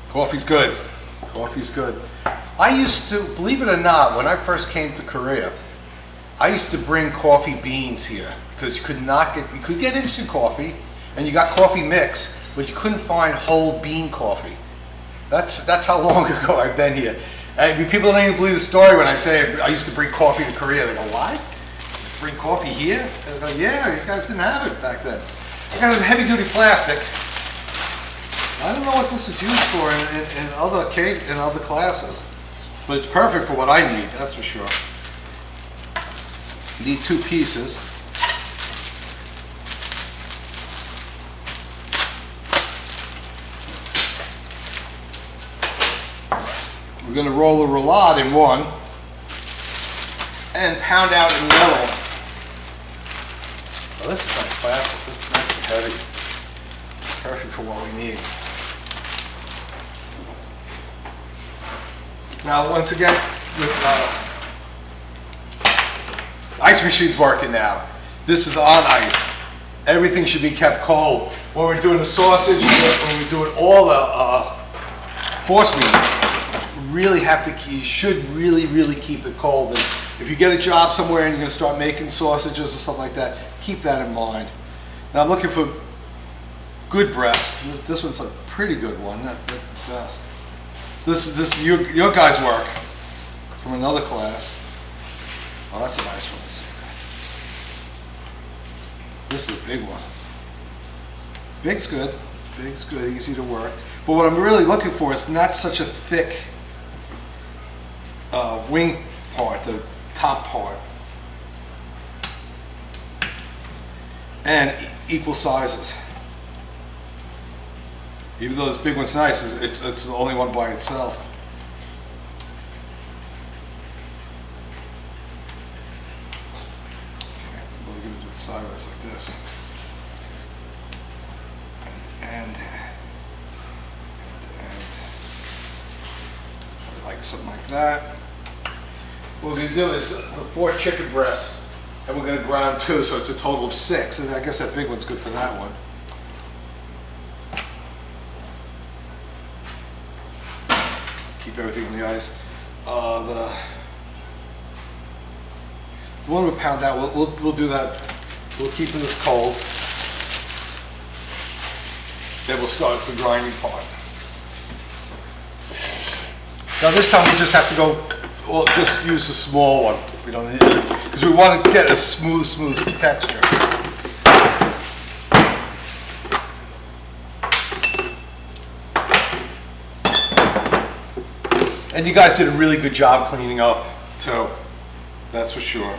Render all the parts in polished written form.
Coffee's good. Coffee's good. I used to, believe it or not, when I first came to Korea, I used to bring coffee beans here because you could get instant coffee and you got coffee mix, but you couldn't find whole bean coffee. That's how long ago I've been here. And people don't even believe the story when I say I used to bring coffee to Korea. They go, what? Bring coffee here? I go, yeah, you guys didn't have it back then. I got a heavy duty plastic. I don't know what this is used for in other classes, but it's perfect for what I need, that's for sure. You need 2 pieces. We're going to roll a roulade in one and pound out in the middle. Oh, this is nice plastic. This is nice and heavy. Perfect for what we need. Now, once again, with ice machine's working now. This is on ice. Everything should be kept cold. When we're doing the sausage, when we're doing all the force meats, you should really keep it cold. And if you get a job somewhere and you're going to start making sausages or something like that, keep that in mind. Now I'm looking for good breasts. This one's a pretty good one, not the best. This is your guys' work from another class. Oh, that's a nice one to see. This is a big one. Big's good. Big's good, easy to work. But what I'm really looking for is not such a thick wing part, the top part. And equal sizes. Even though this big one's nice, it's the only one by itself. Okay, we're going to do it sideways like this. And like something like that. What we're going to do is the 4 chicken breasts, and we're going to ground 2, so it's a total of 6. And I guess that big one's good for that one. Keep everything in the ice. The one we pound out, we'll do that. We'll keep this cold. Then we'll start the grinding part. Now this time we just have to go, we'll just use the small one. We don't need it, because we want to get a smooth texture. And you guys did a really good job cleaning up too. That's for sure.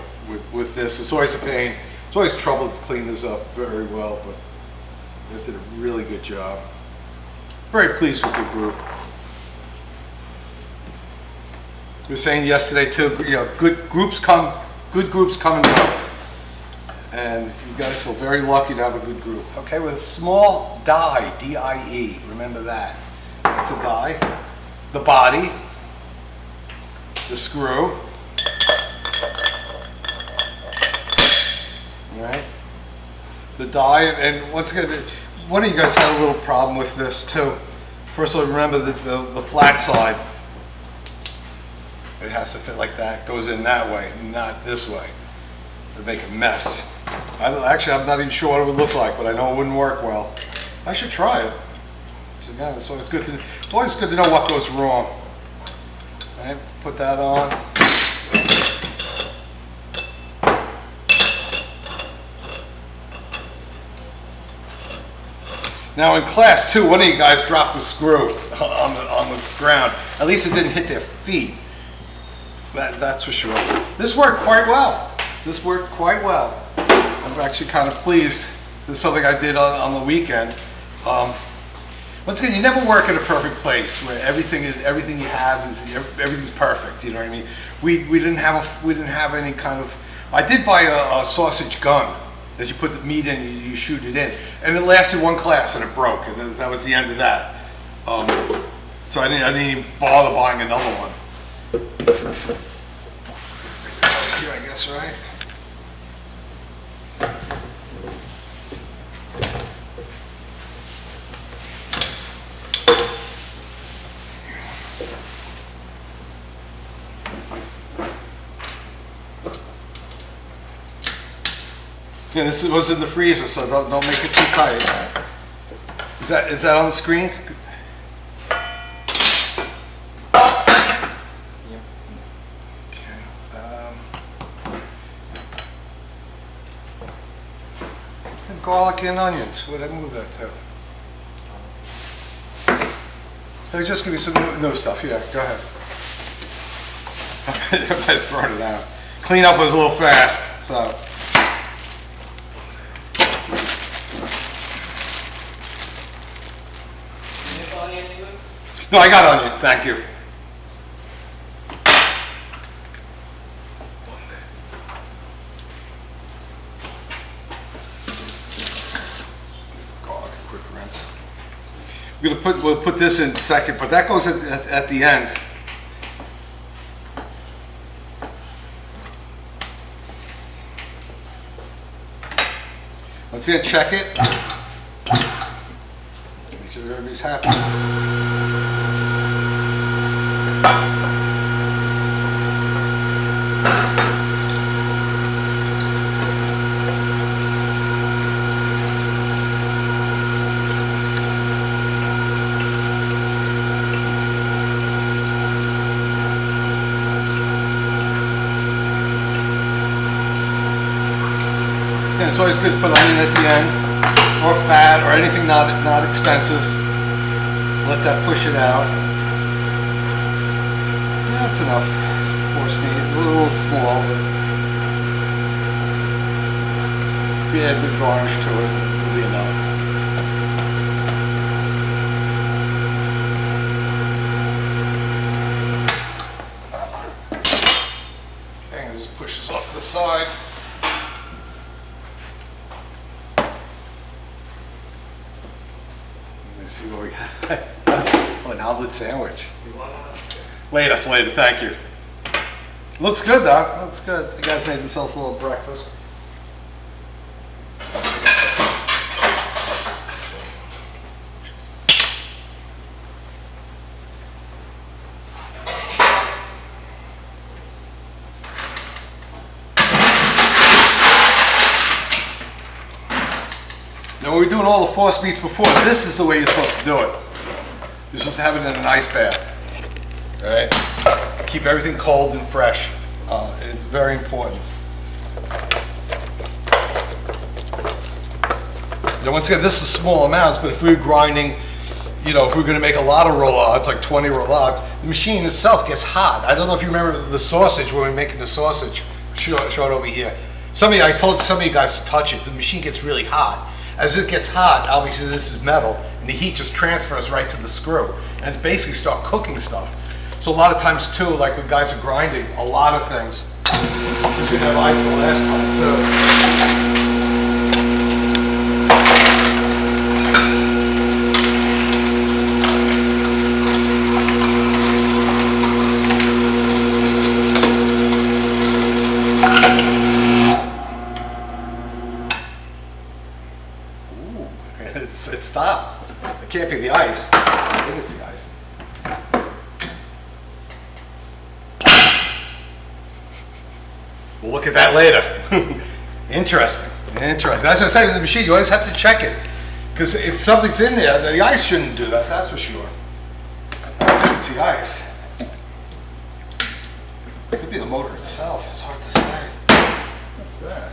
With this, it's always a pain. It's always trouble to clean this up very well, but you guys did a really good job. Very pleased with your group. We were saying yesterday too, good groups come and go. And you guys are very lucky to have a good group. Okay, with a small die, D-I-E, remember that. That's a die. The body, the screw, all right? The die, and once again, one of you guys had a little problem with this too. First of all, remember that the flat side, it has to fit like that, goes in that way, not this way. It would make a mess. Actually, I'm not even sure what it would look like, but I know it wouldn't work well. I should try it. So again, it's always good to know what goes wrong. All right, put that on. Now in class 2, one of you guys dropped the screw on the ground. At least it didn't hit their feet. That's for sure. This worked quite well. This worked quite well. I'm actually kind of pleased. This is something I did on the weekend. Once again, you never work in a perfect place where everything you have is everything's perfect. You know what I mean? We didn't have any kind of. I did buy a sausage gun that you put the meat in, you shoot it in, and it lasted one class and it broke, and that was the end of that. So I didn't even bother buying another one. Here, I guess, right? Yeah, this was in the freezer, so don't make it too tight. Is that on the screen? Okay. Garlic and onions. Where'd I move that to? Hey, just give me some new stuff. Yeah, go ahead. I might have thrown it out. Clean up was a little fast, so. No, I got onion, thank you. Garlic, quick rinse. We'll put this in second, but that goes at the end. Once again, check it. Make sure everybody's happy. It's always good to put onion at the end, or fat, or anything not expensive. Let that push it out. Yeah, that's enough. Force meat, a little small, but if you add the garnish to it, it'll be enough. Okay, I'll just push this off to the side. See what we got. Oh, an omelet sandwich. Later, thank you. Looks good though, looks good. The guys made themselves a little breakfast. Now, we were doing all the force meats before. This is the way you're supposed to do it. You're supposed to have it in an ice bath. All right? Keep everything cold and fresh. It's very important. Now, once again, this is small amounts, but if we were grinding, you know, if we were going to make a lot of roll-outs, like 20 roll-outs, the machine itself gets hot. I don't know if you remember the sausage when we were making the sausage. Show it over here. I told some of you guys to touch it. The machine gets really hot. As it gets hot, obviously this is metal, and the heat just transfers right to the screw, and it's basically start cooking stuff. So a lot of times too, like when guys are grinding, a lot of things, since we didn't have ice the last time too. It stopped. It can't be the ice. I think it's the ice. We'll look at that later. Interesting. As I say with the machine, you always have to check it. Because if something's in there, the ice shouldn't do that, that's for sure. I don't think it's the ice. It could be the motor itself. It's hard to say. What's that?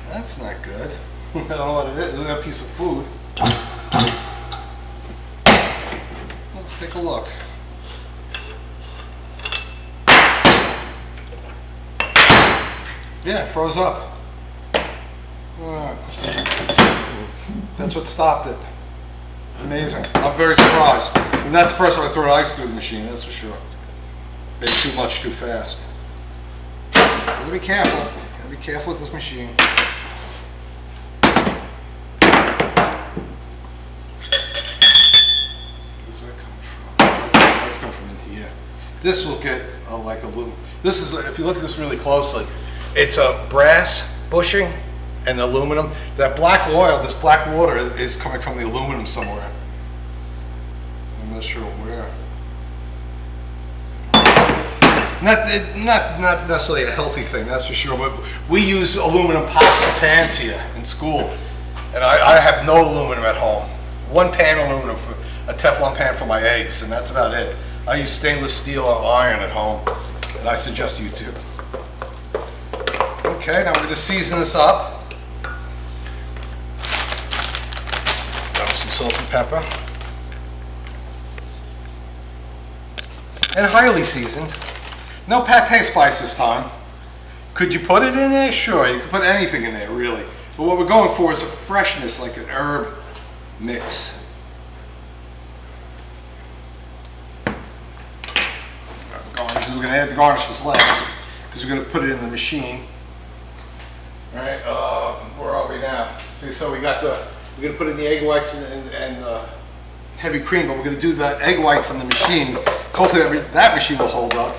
That's not good. I don't know what it is. It's a piece of food. Let's take a look. Yeah, it froze up. That's what stopped it. Amazing. I'm very surprised. And that's the first time I threw ice through the machine, that's for sure. Made too much too fast. Gotta be careful. Gotta be careful with this machine. This will get like aluminum. This is, if you look at this really closely, it's a brass bushing and aluminum. That black oil, this black water is coming from the aluminum somewhere. I'm not sure where. Not necessarily a healthy thing, that's for sure, but we use aluminum pots and pans here in school. And I have no aluminum at home. One pan aluminum, for a Teflon pan for my eggs, and that's about it. I use stainless steel or iron at home, and I suggest you too. Okay, now we're going to season this up. Drop some salt and pepper. And highly seasoned. No pate spice this time. Could you put it in there? Sure, you could put anything in there, really. But what we're going for is a freshness, like an herb mix. Garnishes. We're going to add the garnishes last because we're going to put it in the machine. All right, where are we now? See, so we're going to put in the egg whites and heavy cream, but we're going to do the egg whites in the machine. Hopefully that machine will hold up.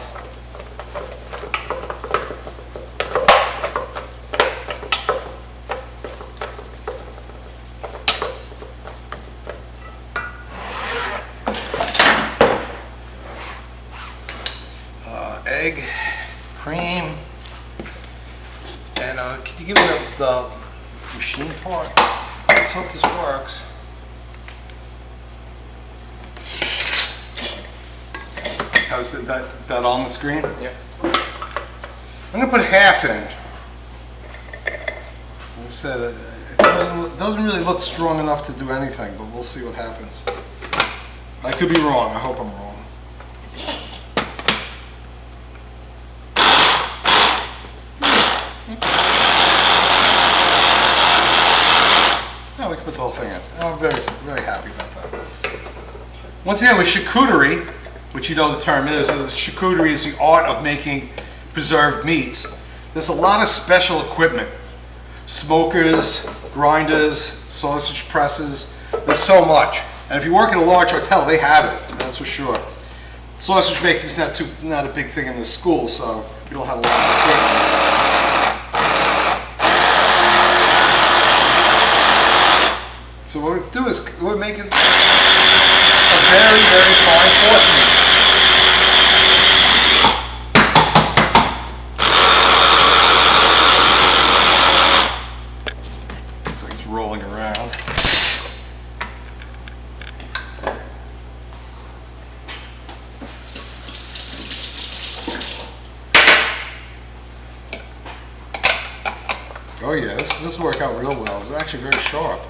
Egg, cream, and can you give me the machine part? Let's hope this works. How's that on the screen? Yeah. I'm gonna put half in. Like I said, it doesn't really look strong enough to do anything, but we'll see what happens. I could be wrong. I hope I'm wrong. No, we can put the whole thing in. I'm very happy about that. Once again, with charcuterie, which you know the term is, charcuterie is the art of making preserved meats. There's a lot of special equipment. Smokers, grinders, sausage presses, there's so much. And if you work in a large hotel, they have it, that's for sure. Sausage making is not a big thing in the school, so we don't have a lot of equipment. So what we do is we're making a very, very fine force meat. Looks like it's rolling around. Oh yeah, this will work out real well. It's actually very sharp.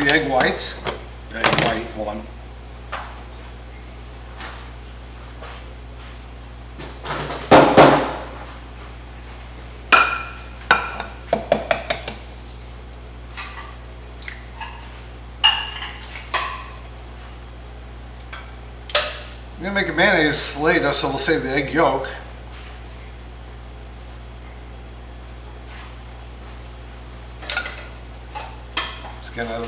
Egg whites, egg white one. I'm going to make a mayonnaise later, so we'll save the egg yolk. Again, a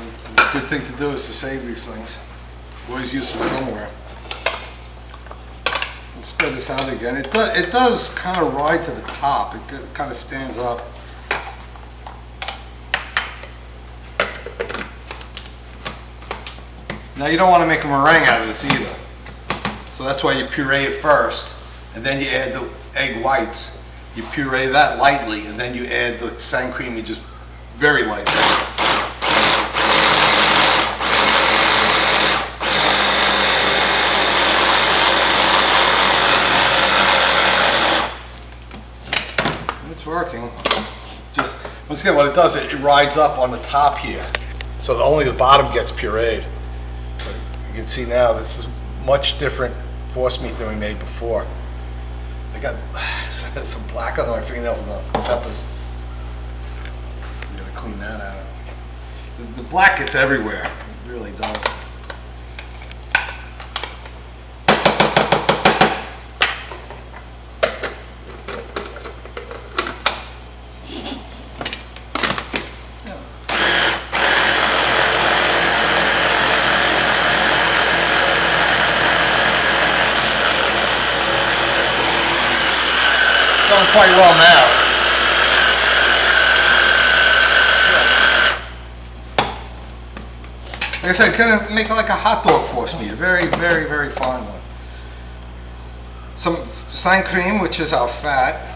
good thing to do is to save these things. Always use them somewhere. Let's spread this out again. It does kind of ride to the top. It kind of stands up. Now you don't want to make a meringue out of this either. So that's why you puree it first, and then you add the egg whites. You puree that lightly, and then you add the sang cream, just very lightly. Working. Just once again, what it does, it rides up on the top here, so only the bottom gets pureed. But you can see now this is much different force meat than we made before. I got some black under my fingernail from the peppers. I'm gonna clean that out. The black gets everywhere. It really does. going quite well now. Like I said, gonna make like a hot dog force meat, a very, very, very fine one. Some sun cream, which is our fat.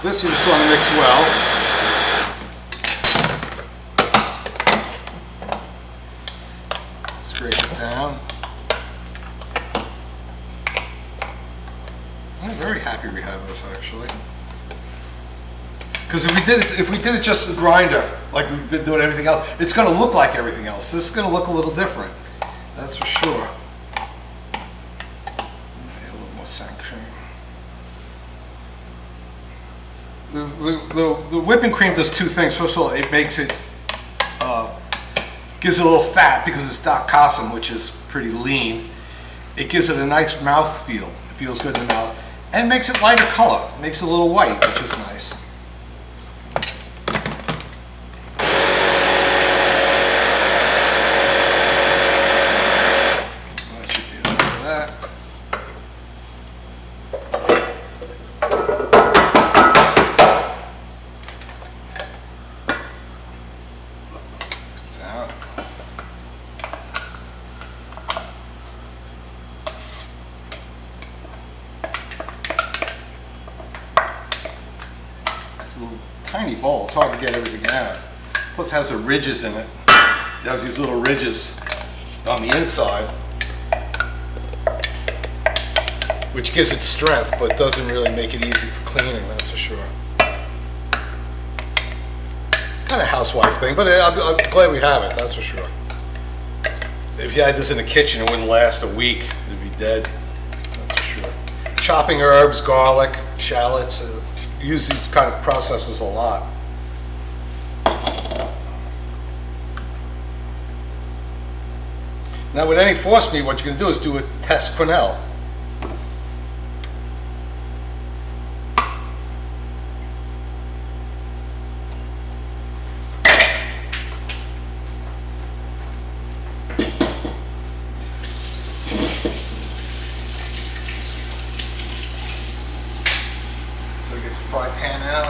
This you just want to mix well. Scrape it down. I'm very happy we have this actually. Because if we did it just a grinder, like we've been doing everything else, it's going to look like everything else. This is going to look a little different. That's for sure. A little more sun cream. The whipping cream does two things. First of all, it makes it, gives it a little fat because it's Doc Cossum, which is pretty lean. It gives it a nice mouth feel. It feels good in the mouth. And makes it lighter color. Makes it a little white, which is nice. That should be enough of that. Comes out. It's a little tiny bowl. It's hard to get everything out. Plus it has the ridges in it. It has these little ridges on the inside, which gives it strength, but doesn't really make it easy for cleaning, that's for sure. Kind of housewife thing, but I'm glad we have it, that's for sure. If you had this in the kitchen, it wouldn't last a week. It'd be dead, that's for sure. Chopping herbs, garlic, shallots, use these kind of processes a lot. Now with any force meat, what you're going to do is do a test quenelle. So get the fry pan out.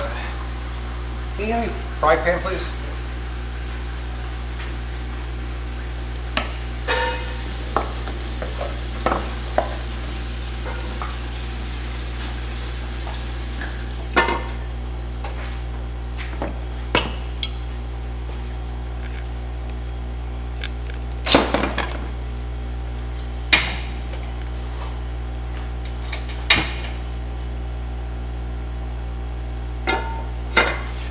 Can you give me a fry pan, please?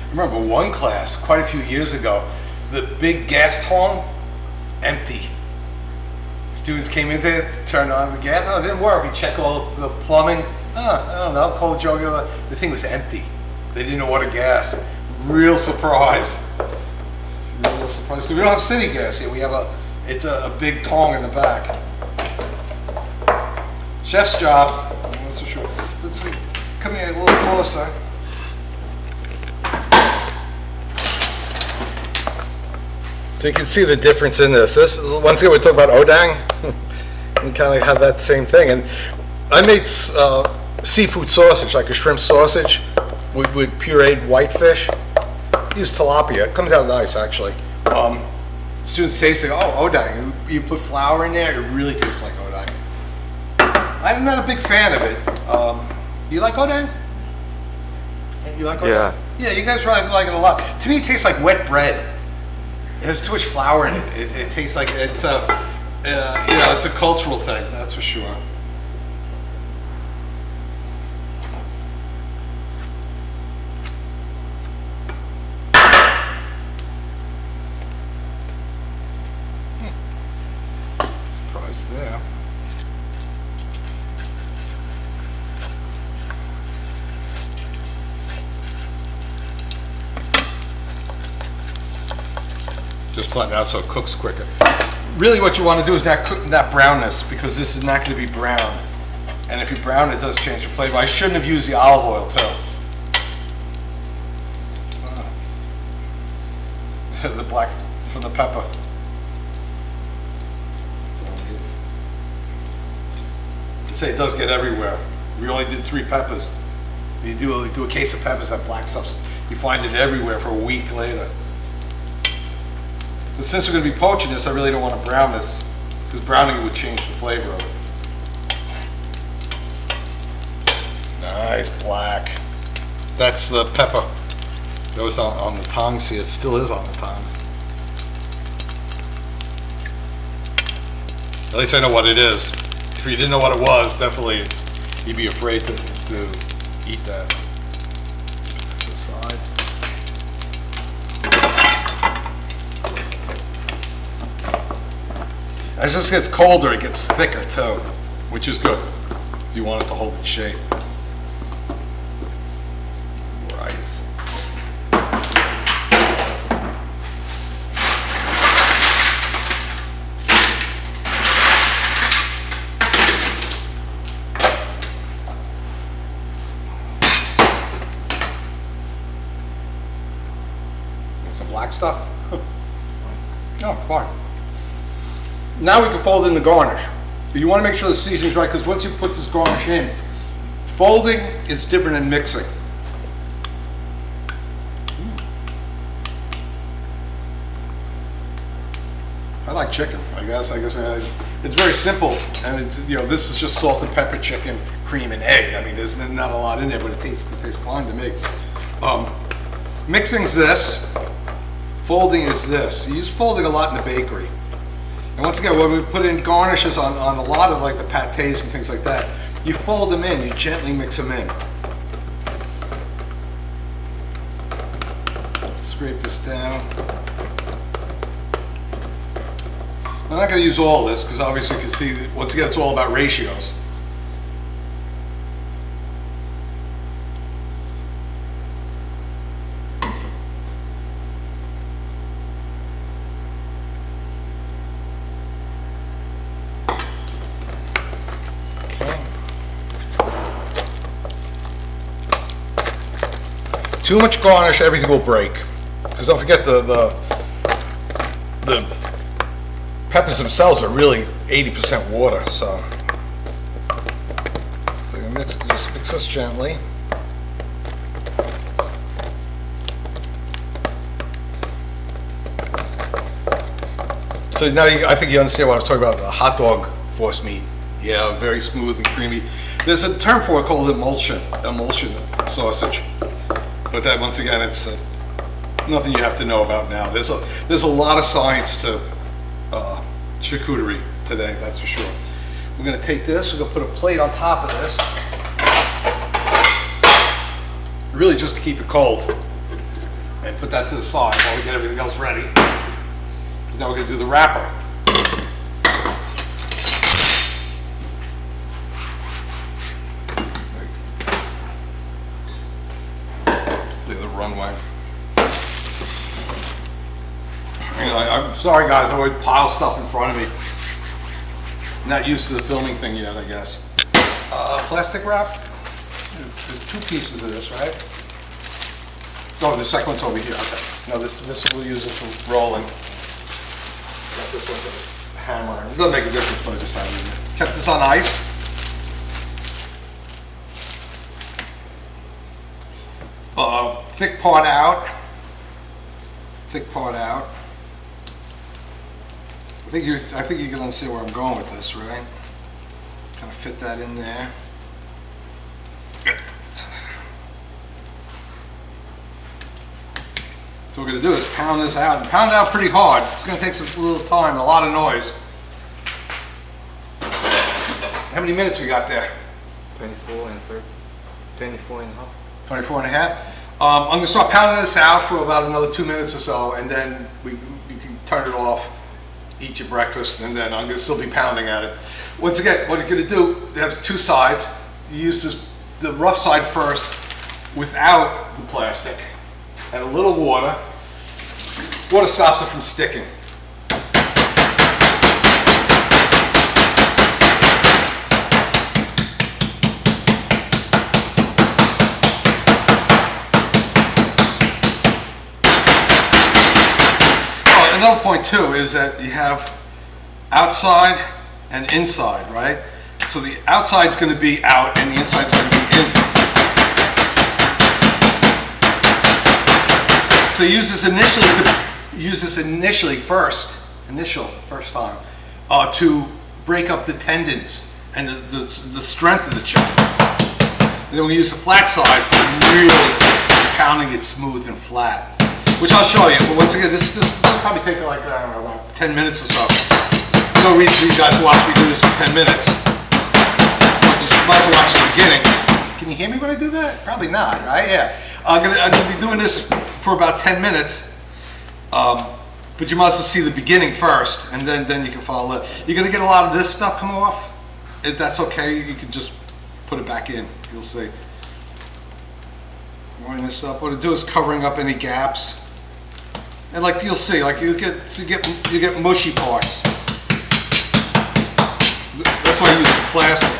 I remember one class quite a few years ago, the big gas tong, empty. Students came in there, turned on the gas, oh, it didn't work. We checked all the plumbing, I don't know, called the joke, the thing was empty. They didn't order gas. Real surprise. Real surprise, because we don't have city gas here. We have it's a big tong in the back. Chef's job, that's for sure. Let's see, come here a little closer. So you can see the difference in this. Once again, we talk about odang. We kind of have that same thing. And I made seafood sausage, like a shrimp sausage, with pureed whitefish. Use tilapia. It comes out nice, actually. Students taste it. Oh, odang. You put flour in there, it really tastes like odang. I'm not a big fan of it. Do you like odang? You like odang? Yeah. Yeah, you guys probably like it a lot. To me, it tastes like wet bread. It has too much flour in it. It tastes like it's a, it's a cultural thing. That's for sure. Surprise there. Just flatten out so it cooks quicker. Really what you want to do is not cook that brownness, because this is not going to be brown. And if you brown it, does change the flavor. I shouldn't have used the olive oil too. from the pepper. That's all it is. I say it does get everywhere. We only did 3 peppers. You do a case of peppers, that black stuff, you find it everywhere for a week later. But since we're going to be poaching this, I really don't want to brown this, because browning it would change the flavor of it. Nice black. That's the pepper that was on the tongs here. It still is on the tongs. At least I know what it is. If you didn't know what it was, definitely you'd be afraid to eat that. To the side. As this gets colder, it gets thicker too, which is good. You want it to hold its shape. Rice. Some black stuff. Oh, fine. Now we can fold in the garnish. You want to make sure the seasoning's right, because once you put this garnish in, folding is different than mixing. I like chicken, I guess it's very simple, and it's, this is just salt and pepper chicken, cream and egg. I mean, there's not a lot in there, but it tastes fine to me. Mixing's this, folding is this. You use folding a lot in the bakery. And once again, when we put in garnishes on a lot of like the pâtés and things like that, you fold them in, you gently mix them in. Scrape this down. I'm not going to use all this, because obviously you can see that, once again, it's all about ratios. Too much garnish, everything will break. Because don't forget the peppers themselves are really 80% water, so just mix this gently. So now I think you understand what I was talking about, the hot dog force meat. Yeah, very smooth and creamy. There's a term for it called emulsion sausage. But that, once again, it's nothing you have to know about now. There's a lot of science to charcuterie today, that's for sure. We're going to take this, we're going to put a plate on top of this, really just to keep it cold, and put that to the side while we get everything else ready. Now we're going to do the wrapper. The runway. I'm sorry guys, I always pile stuff in front of me. Not used to the filming thing yet, I guess. Plastic wrap. There's 2 pieces of this, right? Oh, the second one's over here. Okay. No, this we'll use this for rolling. Got this one with a hammer. It doesn't make a difference, but I just have it in there. Kept this on ice. Thick part out. Thick part out. I think you can understand where I'm going with this, right? Kind of fit that in there. So what we're going to do is pound this out, and pound it out pretty hard. It's going to take a little time, a lot of noise. How many minutes we got there? 24 and 30. 24 and a half. 24 and a half. I'm going to start pounding this out for about another 2 minutes or so, and then you can turn it off, eat your breakfast, and then I'm going to still be pounding at it. Once again, what you're going to do, it has 2 sides. You use the rough side first without the plastic, and a little water. Water stops it from sticking. another point too is that you have outside and inside, right? So the outside's going to be out and the inside's going to be in. So use this initially first time to break up the tendons and the strength of the chip. And then we use the flat side for really pounding it smooth and flat, which I'll show you. But once again, this will probably take like, I don't know, about 10 minutes or so. There's no reason for you guys to watch me do this for 10 minutes. You must have watched the beginning. Can you hear me when I do that? Probably not, right? Yeah. I'm gonna be doing this for about 10 minutes. But you must see the beginning first, and then you can follow it. You're gonna get a lot of this stuff come off. If that's okay, you can just put it back in. You'll see. Line this up. What it do is covering up any gaps, and like you'll see, like you get mushy parts. That's why I use the plastic.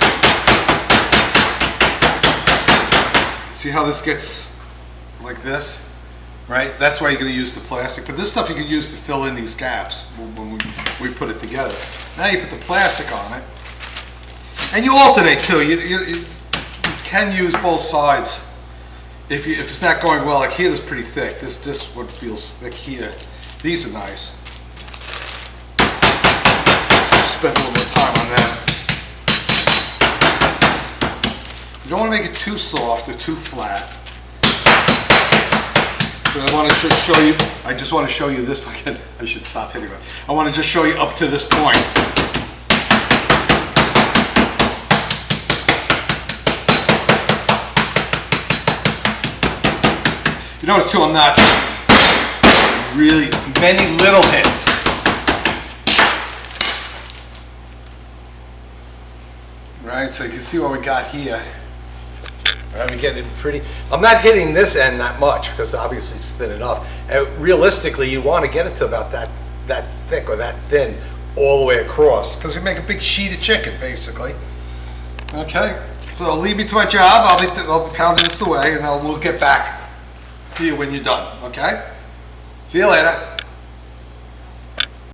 See how this gets like this? Right? That's why you're going to use the plastic. But this stuff you can use to fill in these gaps when we put it together. Now you put the plastic on it. And you alternate too. You can use both sides. If it's not going well, like here, this is pretty thick. This one feels thick here. These are nice. Spend a little bit of time on that. You don't want to make it too soft or too flat. But I want to just show you. I just want to show you this. I should stop hitting it. I want to just show you up to this point. You notice too, I'm not really many little hits. Right, so you can see what we got here. Right, we get it pretty. I'm not hitting this end that much because obviously it's thin enough. And realistically, you want to get it to about that thick or that thin all the way across because we make a big sheet of chicken basically. Okay, so leave me to my job. I'll be pounding this away, and we'll get back to you when you're done. Okay. See you later.